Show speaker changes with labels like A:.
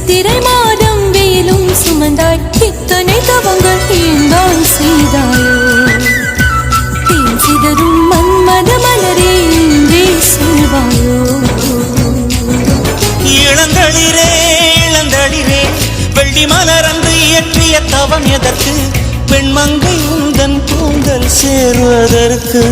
A: சித்திரை மாதம் வெயிலும் சுமந்தாய் இத்தனை தவங்கள் ஏந்தான் செய்தாயோ தேன் சிதறும் மன்மத மலரே இன்றே சொல்வாயோ
B: இளந்தளிரே இளந்தளிரே வெள்ளி மலரன்று இயற்றிய தவம் எதற்கு பெண்மங்கை உந்தன் கூந்தல் சேருவதற்கு